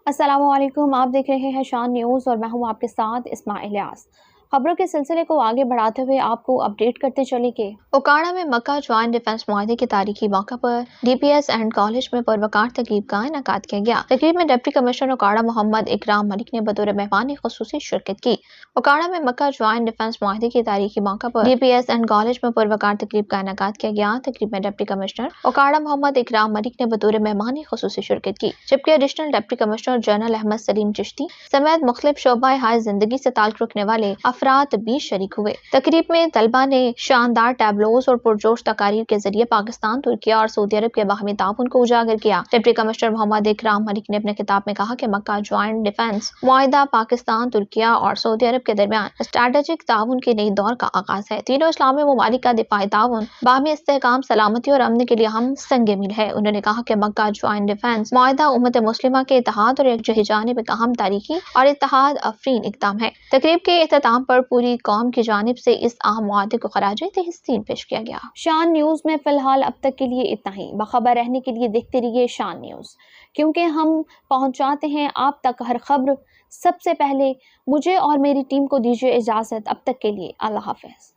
अस्सलाम वालेकुम। आप देख रहे हैं शान न्यूज़ और मैं हूं आपके साथ इस्माइल इलियास। खबरों के सिलसिले को आगे बढ़ाते हुए आपको अपडेट करते चले कि ओकाड़ा में मक्का ज्वाइंट डिफेंस मुआहदे के तारीखी मौका पर DPS एंड कॉलेज में पुरवकार तकरीब का इनेकाद किया गया। तकरीब में डिप्टी कमिश्नर ओकाड़ा मोहम्मद इकराम मलिक ने बतौर मेहमान खुसूसी शिरकत की। ओकाड़ा में मक्का ज्वाइंट डिफेंस मुआहदे के तारीखी मौका पर DPS एंड कॉलेज में पुरवकार तकरीब का इनेकाद किया गया। तकरीब में डिप्टी कमिश्नर ओकाड़ा मोहम्मद इकराम मलिक ने बतौर मेहमान खुसूसी शिरकत की, जबकि additional deputy commissioner general Ahmed Salim Chishti समेत मुख्तलिफ शोबा हाय जिंदगी से ताल्लुक रखने वाले अफराद भी शरीक हुए। तकरीब में तलबा ने शानदार टैबलोज और पुरजोश तकारीर के जरिए पाकिस्तान, तुर्किया और सऊदी अरब के बाहमी ताउन को उजागर किया। डिप्टी कमिश्नर मोहम्मद इकराम मलिक ने अपने खिताब में कहा कि मक्का ज्वाइंट डिफेंस मुआहिदा पाकिस्तान, तुर्किया और सऊदी अरब के दरमियान स्ट्रेटेजिक ताउन के नई दौर का आगाज है। तीनों इस्लामी ममालिक का दिफाई ताउन, बाहमी इस्तेहकाम, सलामती और अमन के लिए हम संगे मिल है। उन्होंने कहा कि मक्का ज्वाइंट डिफेंस मुआहिदा उम्मत मुस्लिमा के इत्तेहाद और एकजही जानिब एक अहम तारीखी और इत्तेहाद अफरीन इक़दाम है। तकरीब के इख्तिताम पर पूरी कौम की जानिब से इस अहम मुआहदे को खराज तहसीन पेश किया गया। शान न्यूज़ में फिलहाल अब तक के लिए इतना ही। बाखबर रहने के लिए देखते रहिए शान न्यूज़, क्योंकि हम पहुंचाते हैं आप तक हर खबर सबसे पहले। मुझे और मेरी टीम को दीजिए इजाज़त। अब तक के लिए अल्लाह हाफ़िज़।